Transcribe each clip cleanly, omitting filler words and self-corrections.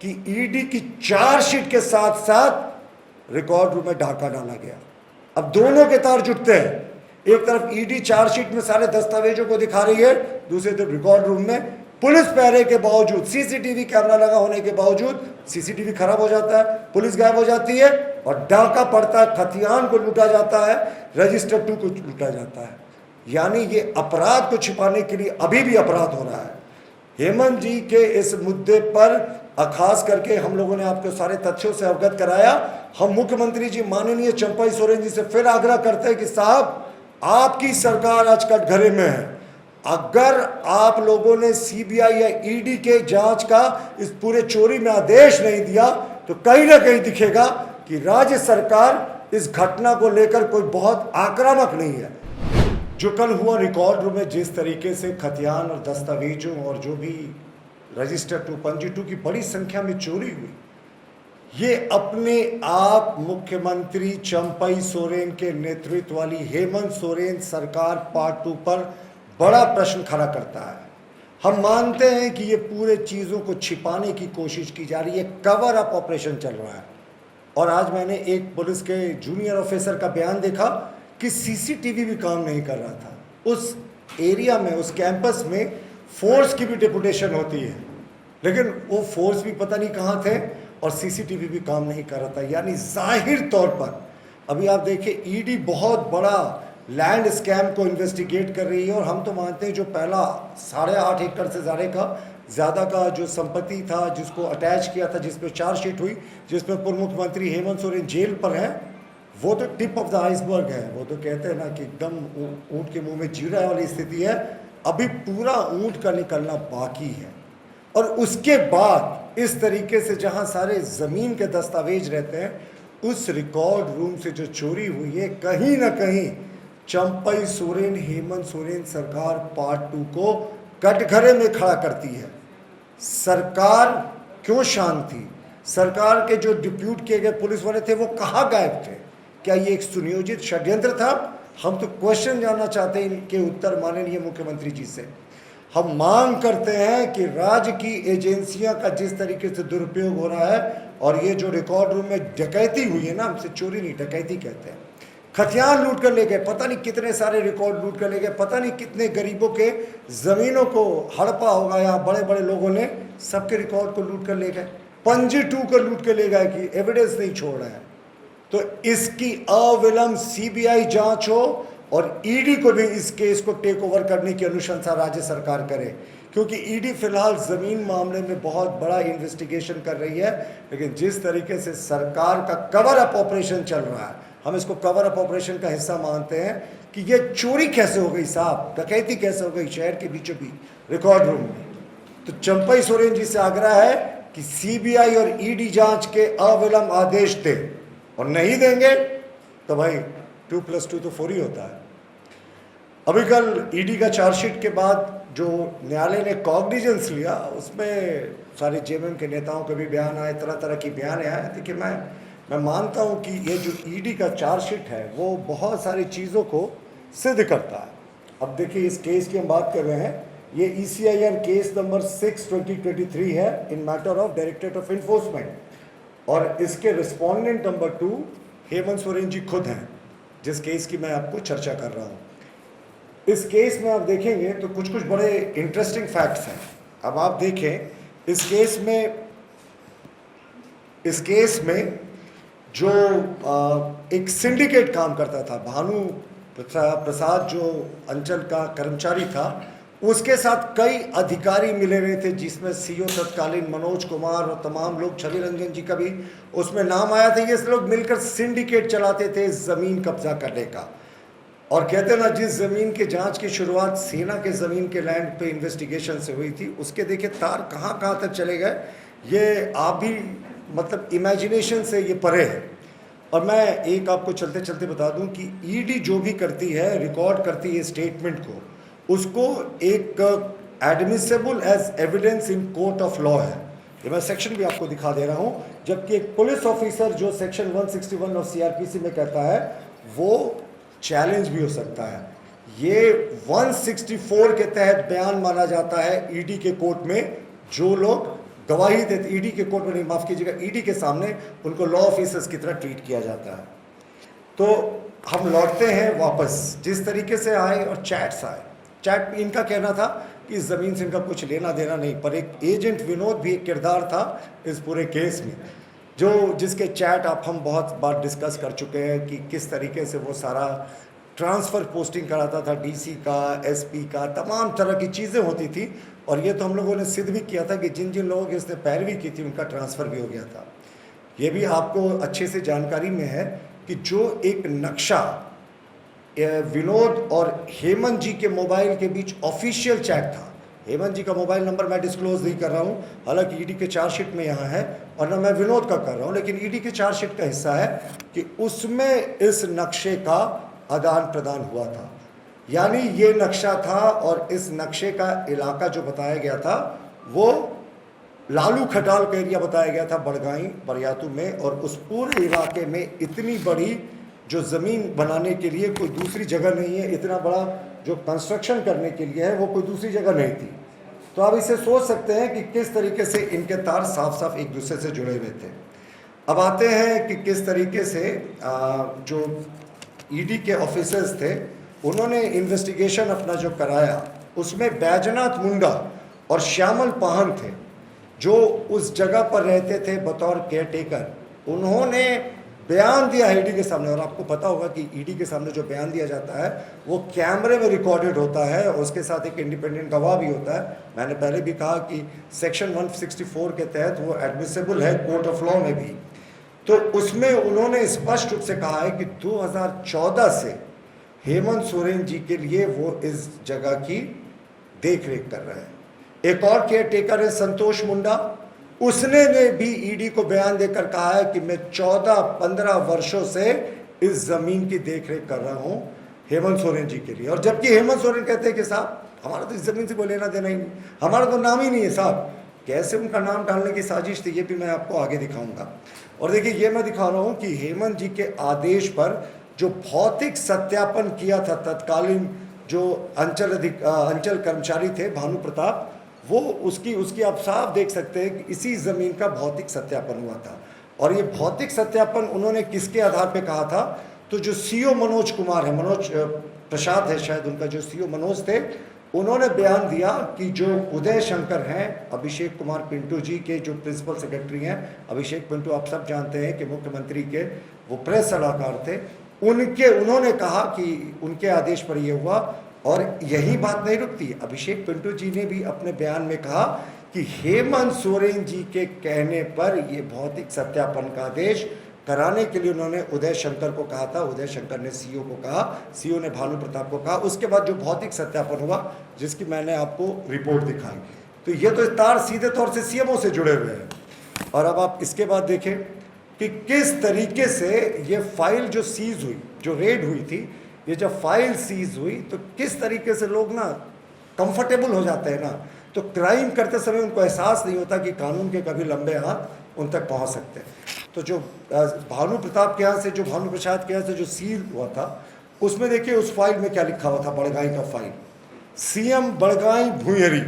कि ईडी की चार्जशीट के साथ साथ रिकॉर्ड रूम में डाका डाला गया। अब दोनों के तार जुटते हैं, एक तरफ ईडी चार्जशीट में सारे दस्तावेजों को दिखा रही है, दूसरी तरफ रिकॉर्ड रूम में पुलिस पहरे के बावजूद, सीसीटीवी कैमरा लगा होने के बावजूद सीसीटीवी खराब हो जाता है, पुलिस गायब हो जाती है और डाका पड़ता है, खतियान को लूटा जाता है, रजिस्टर 2 को लूटा जाता है। यानी ये अपराध को छिपाने के लिए अभी भी अपराध हो रहा है। हेमंत जी के इस मुद्दे पर खास करके हम लोगों ने आपको सारे तथ्यों से अवगत कराया। हम मुख्यमंत्री जी माननीय चंपाई सोरेन जी से फिर आग्रह करते हैं कि साहब, आपकी सरकार आज कटघरे में है। अगर आप लोगों ने सीबीआई या ईडी के जांच का इस पूरे चोरी में आदेश नहीं दिया तो कहीं ना कहीं दिखेगा कि राज्य सरकार इस घटना को लेकर कोई बहुत आक्रामक नहीं है। जो कल हुआ रिकॉर्ड रूम में जिस तरीके से खतियान और दस्तावेजों और जो भी रजिस्टर 2, पंजी 2 की बड़ी संख्या में चोरी हुई, ये अपने आप मुख्यमंत्री चंपाई सोरेन के नेतृत्व वाली हेमंत सोरेन सरकार पार्ट 2 पर बड़ा प्रश्न खड़ा करता है। हम मानते हैं कि ये पूरे चीज़ों को छिपाने की कोशिश की जा रही है, कवर अप ऑपरेशन चल रहा है। और आज मैंने एक पुलिस के जूनियर ऑफिसर का बयान देखा कि सीसीटीवी भी काम नहीं कर रहा था। उस एरिया में, उस कैंपस में फोर्स की भी डिपुटेशन होती है, लेकिन वो फोर्स भी पता नहीं कहाँ थे और सीसीटीवी भी काम नहीं कर रहा था। यानी जाहिर तौर पर अभी आप देखिए, ईडी बहुत बड़ा लैंड स्कैम को इन्वेस्टिगेट कर रही है। और हम तो मानते हैं जो पहला 8.5 एकड़ से ज़्यादा का जो संपत्ति था, जिसको अटैच किया था, जिस पर चार्जशीट हुई, जिसमें पूर्व मुख्यमंत्री हेमंत सोरेन जेल पर है, वो तो टिप ऑफ द आइसबर्ग है। वो तो कहते हैं ना कि एकदम ऊँट के मुंह में जीरा वाली स्थिति है। अभी पूरा ऊँट का निकलना बाकी है। और उसके बाद इस तरीके से जहाँ सारे ज़मीन के दस्तावेज रहते हैं, उस रिकॉर्ड रूम से जो चोरी हुई है, कहीं ना कहीं चंपाई सोरेन हेमंत सोरेन सरकार पार्ट 2 को कटघरे में खड़ा करती है। सरकार क्यों शांत थी? सरकार के जो डिप्यूट किए गए पुलिस वाले थे वो कहाँ गायब थे? क्या ये एक सुनियोजित षड्यंत्र था? हम तो क्वेश्चन जानना चाहते हैं इनके उत्तर माननीय मुख्यमंत्री जी से। हम मांग करते हैं कि राज्य की एजेंसियां का जिस तरीके से दुरुपयोग हो रहा है, और ये जो रिकॉर्ड रूम में डकैती हुई है ना, हमसे चोरी नहीं डकैती कहते हैं, खतियान लूट कर ले गए, पता नहीं कितने सारे रिकॉर्ड लूट कर ले गए, पता नहीं कितने गरीबों के ज़मीनों को हड़पा होगा, यहाँ बड़े बड़े लोगों ने सबके रिकॉर्ड को लूट कर ले गए, पंजी 2 को लूट कर ले गए कि एविडेंस नहीं छोड़ रहा है। तो इसकी अविलंब सीबीआई जांच हो और ईडी को भी इस केस को टेक ओवर करने की अनुशंसा राज्य सरकार करे, क्योंकि ईडी फिलहाल ज़मीन मामले में बहुत बड़ा इन्वेस्टिगेशन कर रही है। लेकिन जिस तरीके से सरकार का कवर अप ऑपरेशन चल रहा है, हम इसको कवर अप ऑपरेशन का हिस्सा मानते हैं कि ये चोरी कैसे हो गई साहब, डकैती कैसे हो गई शहर के बीचों बीच रिकॉर्ड रूम में। तो चंपाई सोरेन जी से आग्रह है कि सीबीआई और ईडी जांच के अविलंब आदेश दे, और नहीं देंगे तो भाई 2+2 तो 4 ही होता है। अभी कल ईडी का चार्जशीट के बाद जो न्यायालय ने कॉग्निजेंस लिया, उसमें सारे जेएमएम के नेताओं के भी बयान आए, तरह तरह की बयान आए। देखिए, मैं मानता हूं कि ये जो ईडी का चार्जशीट है वो बहुत सारी चीज़ों को सिद्ध करता है। अब देखिए, इस केस की हम बात कर रहे हैं, ये ECIR केस नंबर 6/2023 है इन matter of directorate of enforcement, और इसके रिस्पोंडेंट नंबर 2 हेमंत सोरेन जी खुद हैं, जिस केस की मैं आपको चर्चा कर रहा हूँ। इस केस में आप देखेंगे तो कुछ कुछ बड़े इंटरेस्टिंग फैक्ट्स हैं। अब आप देखें, इस केस में जो एक सिंडिकेट काम करता था, भानु प्रसाद जो अंचल का कर्मचारी था, उसके साथ कई अधिकारी मिले हुए थे, जिसमें सीओ तत्कालीन मनोज कुमार और तमाम लोग, छवि रंजन जी का भी उसमें नाम आया था। ये लोग मिलकर सिंडिकेट चलाते थे ज़मीन कब्जा करने का। और कहते ना, जिस ज़मीन की जांच की शुरुआत सेना के ज़मीन के लैंड पे इन्वेस्टिगेशन से हुई थी, उसके देखिए तार कहाँ कहाँ तक चले गए, ये आप भी मतलब इमेजिनेशन से ये परे है। और मैं एक आपको चलते चलते बता दूं कि ईडी जो भी करती है, रिकॉर्ड करती है स्टेटमेंट को, उसको एक admissible as evidence in court of law है। ये मैं सेक्शन भी आपको दिखा दे रहा हूँ। जबकि एक पुलिस ऑफिसर जो सेक्शन 161 ऑफ CRPC में कहता है, वो चैलेंज भी हो सकता है। ये 164 के तहत बयान माना जाता है ईडी के कोर्ट में, जो लोग गवाही देते, ईडी के कोर्ट में नहीं, माफ़ कीजिएगा, ईडी के सामने उनको लॉ ऑफिसर्स की तरह ट्रीट किया जाता है। तो हम लौटते हैं वापस, जिस तरीके से आए और चैट्स आए, चैट इनका कहना था कि इस ज़मीन से इनका कुछ लेना देना नहीं, पर एक एजेंट विनोद भी एक किरदार था इस पूरे केस में, जो जिसके चैट आप हम बहुत बार डिस्कस कर चुके हैं कि किस तरीके से वो सारा ट्रांसफ़र पोस्टिंग कराता था, डीसी का, एसपी का, तमाम तरह की चीज़ें होती थी। और ये तो हम लोगों ने सिद्ध भी किया था कि जिन जिन लोगों की इसने पैरवी की थी उनका ट्रांसफ़र भी हो गया था। ये भी आपको अच्छे से जानकारी में है कि जो एक नक्शा विनोद और हेमंत जी के मोबाइल के बीच ऑफिशियल चैट था, हेमंत जी का मोबाइल नंबर मैं डिस्क्लोज नहीं कर रहा हूँ, हालांकि ईडी के चार्जशीट में यहाँ है, और ना मैं विनोद का कर रहा हूँ, लेकिन ईडी के चार्जशीट का हिस्सा है कि उसमें इस नक्शे का आदान प्रदान हुआ था। यानी ये नक्शा था और इस नक्शे का इलाका जो बताया गया था वो लालू खटाल का एरिया बताया गया था, बड़गाई बरियातू में, और उस पूरे इलाके में इतनी बड़ी जो ज़मीन बनाने के लिए कोई दूसरी जगह नहीं है, इतना बड़ा जो कंस्ट्रक्शन करने के लिए है वो कोई दूसरी जगह नहीं थी। तो आप इसे सोच सकते हैं कि किस तरीके से इनके तार साफ साफ एक दूसरे से जुड़े हुए थे। अब आते हैं कि किस तरीके से जो ईडी के ऑफिसर्स थे उन्होंने इन्वेस्टिगेशन अपना जो कराया, उसमें बैजनाथ मुंडा और श्यामल पाहन थे जो उस जगह पर रहते थे बतौर केयरटेकर। उन्होंने बयान दिया ईडी के सामने, और आपको पता होगा कि ईडी के सामने जो बयान दिया जाता है वो कैमरे में रिकॉर्डेड होता है और उसके साथ एक इंडिपेंडेंट गवाह भी होता है। मैंने पहले भी कहा कि सेक्शन 164 के तहत वो एडमिसिबल है कोर्ट ऑफ लॉ में भी। तो उसमें उन्होंने स्पष्ट रूप से कहा है कि 2014 से हेमंत सोरेन जी के लिए वो इस जगह की देख रेख कर रहे हैं। एक और केयर टेकर है संतोष मुंडा, उसने ने भी ईडी को बयान देकर कहा है कि मैं 14-15 वर्षों से इस जमीन की देख रेख कर रहा हूं हेमंत सोरेन जी के लिए। और जबकि हेमंत सोरेन कहते हैं कि साहब हमारा तो इस जमीन से कोई लेना देना ही नहीं, हमारा तो नाम ही नहीं है साहब। कैसे उनका नाम डालने की साजिश थी ये भी मैं आपको आगे दिखाऊंगा। और देखिए ये मैं दिखा रहा हूं कि हेमंत जी के आदेश पर जो भौतिक सत्यापन किया था तत्कालीन जो अंचल कर्मचारी थे भानु प्रताप, वो उसकी आप साफ देख सकते हैं कि इसी ज़मीन का भौतिक सत्यापन हुआ था। और ये भौतिक सत्यापन उन्होंने किसके आधार पे कहा था, तो जो सीओ मनोज कुमार है, मनोज प्रसाद है शायद उनका, जो सीओ मनोज थे, उन्होंने बयान दिया कि जो उदय शंकर हैं, अभिषेक कुमार पिंटू जी के जो प्रिंसिपल सेक्रेटरी हैं, अभिषेक पिंटू आप सब जानते हैं कि मुख्यमंत्री के वो प्रेस सलाहकार थे, उन्होंने कहा कि उनके आदेश पर ये हुआ। और यही बात नहीं रुकती, अभिषेक पिंटू जी ने भी अपने बयान में कहा कि हेमंत सोरेन जी के कहने पर ये भौतिक सत्यापन का आदेश कराने के लिए उन्होंने उदय शंकर को कहा था। उदय शंकर ने सीओ को कहा, सीओ ने भानु प्रताप को कहा। उसके बाद जो भौतिक सत्यापन हुआ जिसकी मैंने आपको रिपोर्ट दिखाई, तो ये तो तार सीधे तौर से सीएमओ से जुड़े हुए हैं। और अब आप इसके बाद देखें कि किस तरीके से ये फाइल जो सीज हुई, जो रेड हुई थी, ये जब फाइल सीज हुई तो किस तरीके से लोग ना कंफर्टेबल हो जाते हैं ना, तो क्राइम करते समय उनको एहसास नहीं होता कि कानून के कभी लंबे हाथ उन तक पहुंच सकते हैं। तो जो भानु प्रताप के यहाँ से, जो भानु प्रसाद के यहाँ से जो सील हुआ था, उसमें देखिए उस फाइल में क्या लिखा हुआ था, बड़गाई का फाइल, सीएम बड़गाई भुंयरी,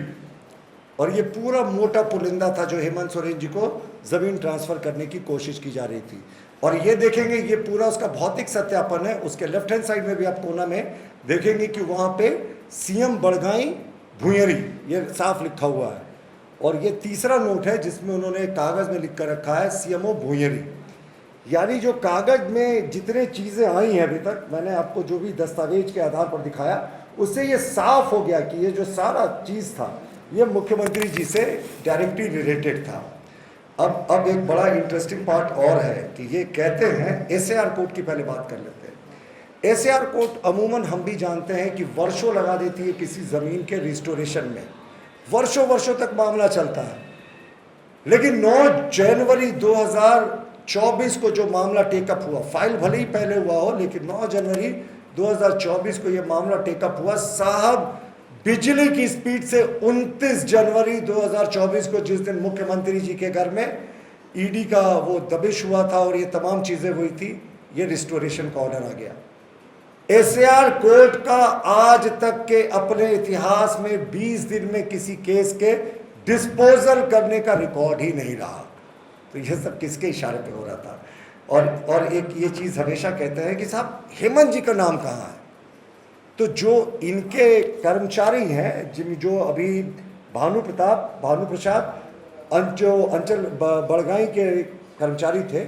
और ये पूरा मोटा पुलिंदा था जो हेमंत सोरेन जी को ज़मीन ट्रांसफ़र करने की कोशिश की जा रही थी। और ये देखेंगे ये पूरा उसका भौतिक सत्यापन है। उसके लेफ्ट हैंड साइड में भी आप कोना में देखेंगे कि वहाँ पे सीएम बड़गाई भुंयरी ये साफ लिखा हुआ है। और ये तीसरा नोट है जिसमें उन्होंने कागज़ में लिख कर रखा है सीएमओ भुंयरी। यानी जो कागज़ में जितने चीज़ें आई हैं अभी तक, मैंने आपको जो भी दस्तावेज के आधार पर दिखाया, उससे ये साफ हो गया कि ये जो सारा चीज़ था ये मुख्यमंत्री जी से डायरेक्टली रिलेटेड था। अब एक बड़ा इंटरेस्टिंग पार्ट और है कि ये कहते हैं एसएआर कोर्ट की पहले बात कर लेते हैं। एसएआर कोर्ट अमूमन हम भी जानते हैं कि वर्षों लगा देती है किसी ज़मीन के रिस्टोरेशन में, वर्षों वर्षों तक मामला चलता है। लेकिन 9 जनवरी 2024 को जो मामला टेकअप हुआ, फाइल भले ही पहले हुआ हो, लेकिन 9 जनवरी 2024 को ये मामला टेकअप हुआ। साहब बिजली की स्पीड से 29 जनवरी 2024 को, जिस दिन मुख्यमंत्री जी के घर में ईडी का वो दबिश हुआ था और ये तमाम चीज़ें हुई थी, ये रिस्टोरेशन का ऑर्डर आ गया। एसएआर कोर्ट का आज तक के अपने इतिहास में 20 दिन में किसी केस के डिस्पोजल करने का रिकॉर्ड ही नहीं रहा। तो ये सब किसके इशारे पे हो रहा था? और एक ये चीज़ हमेशा कहते हैं कि साहब हेमंत जी का नाम कहाँ है? तो जो इनके कर्मचारी हैं, जो अभी भानु प्रसाद जो अंचल बड़गाई के कर्मचारी थे,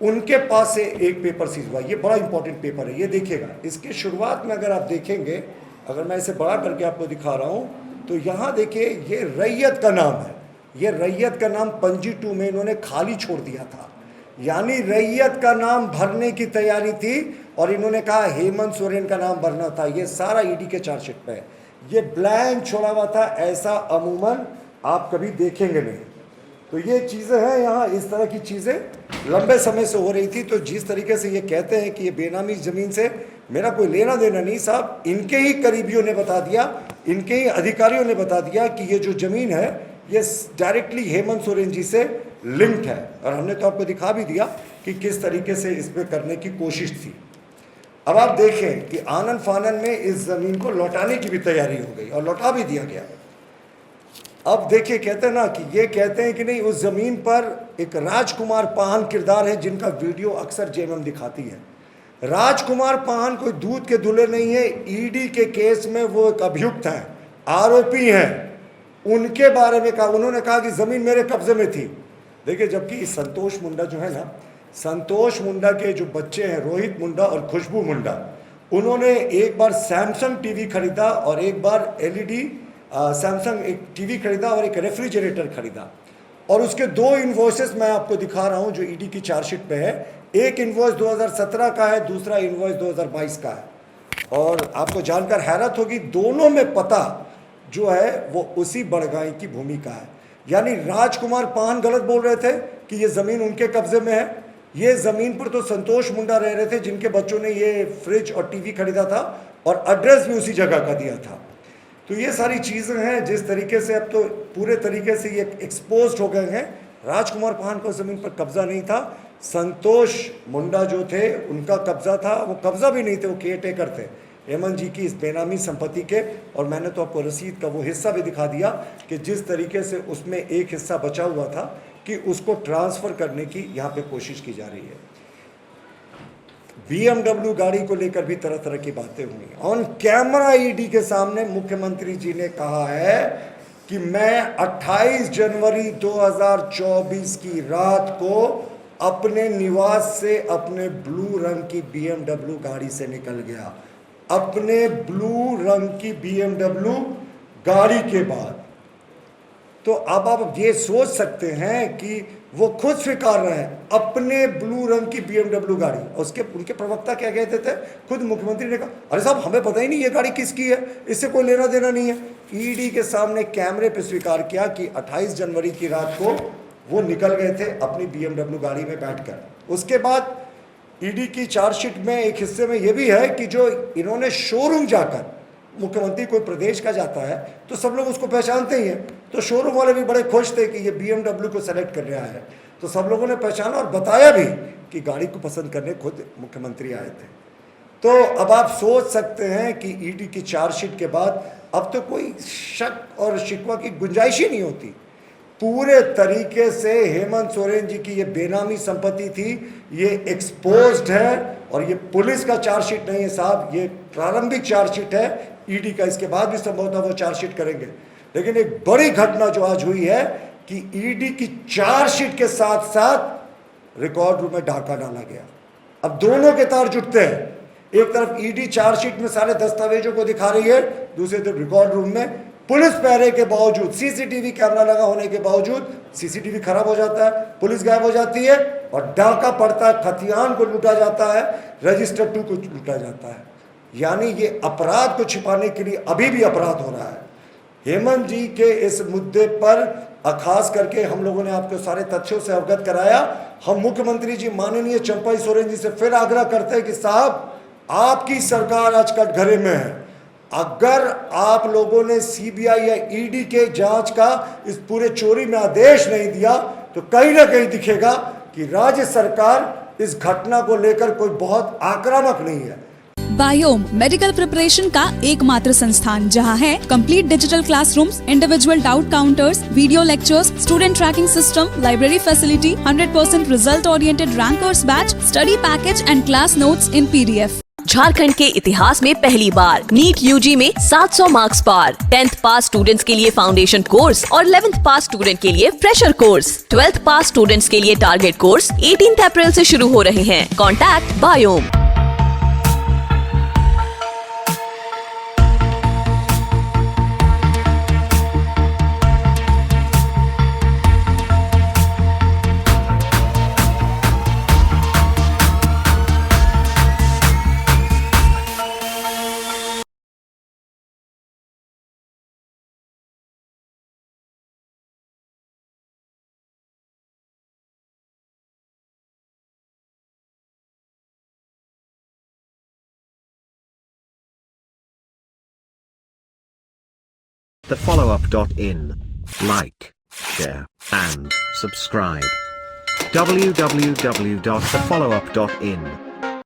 उनके पास से एक पेपर सीज हुआ। ये बड़ा इंपॉर्टेंट पेपर है, ये देखिएगा। इसके शुरुआत में अगर आप देखेंगे, अगर मैं इसे बड़ा करके आपको दिखा रहा हूँ, तो यहाँ देखिए ये रैयत का नाम है। ये रैयत का नाम पंजी 2 में इन्होंने खाली छोड़ दिया था, यानी रैयत का नाम भरने की तैयारी थी और इन्होंने कहा हेमंत सोरेन का नाम भरना था। ये सारा ईडी के चार्जशीट पे है, ये ब्लैंक छोड़ा हुआ था। ऐसा अमूमन आप कभी देखेंगे नहीं। तो ये चीज़ें हैं, यहाँ इस तरह की चीज़ें लंबे समय से हो रही थी। तो जिस तरीके से ये कहते हैं कि ये बेनामी ज़मीन से मेरा कोई लेना देना नहीं, साहब इनके ही करीबियों ने बता दिया, इनके ही अधिकारियों ने बता दिया कि ये जो ज़मीन है ये डायरेक्टली हेमंत सोरेन जी से लिंक्ड है। और हमने तो आपको दिखा भी दिया कि किस तरीके से इसमें करने की कोशिश थी। अब आप देखें कि आनन फानन में इस ज़मीन को लौटाने की भी तैयारी हो गई और लौटा भी दिया गया। अब देखिए, कहते हैं ना कि ये कहते हैं कि नहीं, उस ज़मीन पर एक राजकुमार पाहन किरदार है जिनका वीडियो अक्सर जेएमएम दिखाती है। राजकुमार पाहन कोई दूध के दूल्हे नहीं है। ईडी के केस में वो एक अभियुक्त हैं, आरोपी हैं। उनके बारे में कहा, उन्होंने कहा कि ज़मीन मेरे कब्जे में थी। देखिए, जबकि संतोष मुंडा जो है ना, संतोष मुंडा के जो बच्चे हैं रोहित मुंडा और खुशबू मुंडा, उन्होंने एक बार सैमसंग टीवी खरीदा और एक बार एलईडी सैमसंग एक टीवी खरीदा और एक रेफ्रिजरेटर खरीदा। और उसके 2 इन्वॉइसेस मैं आपको दिखा रहा हूं जो ईडी की चार्जशीट पे है। एक इन्वॉइस 2017 का है, दूसरा इन्वॉइस 2022 का है। और आपको जानकर हैरत होगी, दोनों में पता जो है वो उसी बड़गाई की भूमि का है। यानी राजकुमार पाहन गलत बोल रहे थे कि ये ज़मीन उनके कब्जे में है। ये ज़मीन पर तो संतोष मुंडा रह रहे थे जिनके बच्चों ने ये फ्रिज और टीवी खरीदा था और एड्रेस भी उसी जगह का दिया था। तो ये सारी चीज़ें हैं जिस तरीके से अब तो पूरे तरीके से ये एक्सपोज्ड हो गए हैं। राजकुमार पाहन को ज़मीन पर कब्जा नहीं था, संतोष मुंडा जो थे उनका कब्जा था। वो कब्जा भी नहीं थे, वो केयर टेकर थे हेमंत जी की इस बेनामी संपत्ति के। और मैंने तो आपको रसीद का वो हिस्सा भी दिखा दिया कि जिस तरीके से उसमें एक हिस्सा बचा हुआ था कि उसको ट्रांसफ़र करने की यहाँ पे कोशिश की जा रही है। BMW गाड़ी को लेकर भी तरह तरह की बातें हुई। ऑन कैमरा ईडी के सामने मुख्यमंत्री जी ने कहा है कि मैं 28 जनवरी 2024 की रात को अपने निवास से अपने ब्लू रंग की BMW गाड़ी से निकल गया। अपने ब्लू रंग की BMW गाड़ी के बाद तो अब आप ये सोच सकते हैं कि वो खुद स्वीकार रहे हैं अपने ब्लू रंग की BMW गाड़ी। उसके उनके प्रवक्ता क्या कहते थे, खुद मुख्यमंत्री ने कहा अरे साहब हमें पता ही नहीं ये गाड़ी किसकी है, इससे कोई लेना देना नहीं है। ईडी के सामने कैमरे पे स्वीकार किया कि 28 जनवरी की रात को वो निकल गए थे अपनी BMW गाड़ी में बैठकर। उसके बाद ईडी की चार्जशीट में एक हिस्से में ये भी है कि जो इन्होंने शोरूम जाकर, मुख्यमंत्री कोई प्रदेश का जाता है तो सब लोग उसको पहचानते ही हैं, तो शोरूम वाले भी बड़े खुश थे कि ये BMW को सेलेक्ट कर रहा है। तो सब लोगों ने पहचाना और बताया भी कि गाड़ी को पसंद करने खुद मुख्यमंत्री आए थे। तो अब आप सोच सकते हैं कि ईडी की चार्जशीट के बाद अब तो कोई शक और शिकवा की गुंजाइश ही नहीं होती। पूरे तरीके से हेमंत सोरेन जी की ये बेनामी संपत्ति थी, ये एक्सपोज्ड है। और ये पुलिस का चार्जशीट नहीं है साहब, ये प्रारंभिक चार्जशीट है ईडी का। इसके बाद भी संभवतः वो चार्जशीट करेंगे। लेकिन एक बड़ी घटना जो आज हुई है कि ईडी की चार्जशीट के साथ साथ रिकॉर्ड रूम में डाका डाला गया। अब दोनों के तार जुटते हैं। एक तरफ ईडी चार्जशीट में सारे दस्तावेजों को दिखा रही है, दूसरी तरफ रिकॉर्ड रूम में पुलिस पहरे के बावजूद, सीसीटीवी कैमरा लगा होने के बावजूद सीसीटीवी खराब हो जाता है, पुलिस गायब हो जाती है और डाका पड़ता है, खतियान को लूटा जाता है, रजिस्टर 2 को लूटा जाता है। यानी ये अपराध को छिपाने के लिए अभी भी अपराध हो रहा है। हेमंत जी के इस मुद्दे पर खास करके हम लोगों ने आपको सारे तथ्यों से अवगत कराया। हम मुख्यमंत्री जी माननीय चंपाई सोरेन जी से फिर आग्रह करते हैं कि साहब आपकी सरकार आज कटघरे में है। अगर आप लोगों ने सीबीआई या ईडी के जांच का इस पूरे चोरी में आदेश नहीं दिया तो कहीं ना कहीं दिखेगा कि राज्य सरकार इस घटना को लेकर कोई बहुत आक्रामक नहीं है। बायोम मेडिकल प्रिपरेशन का एकमात्र संस्थान जहां है complete digital classrooms, individual doubt counters, video lectures, student tracking system, library facility, 100% result oriented rankers batch, study package and class notes in PDF। Jharkhand के इतिहास में पहली बार नीट UG में 700 मार्क्स पार। 10th पास स्टूडेंट्स के लिए फाउंडेशन कोर्स और 11th पास student के लिए फ्रेशर कोर्स। 12th पास स्टूडेंट्स के लिए टारगेट कोर्स 18 अप्रैल से शुरू हो रहे हैं। Contact biome. thefollowup.in. Like, share, and subscribe. www.thefollowup.in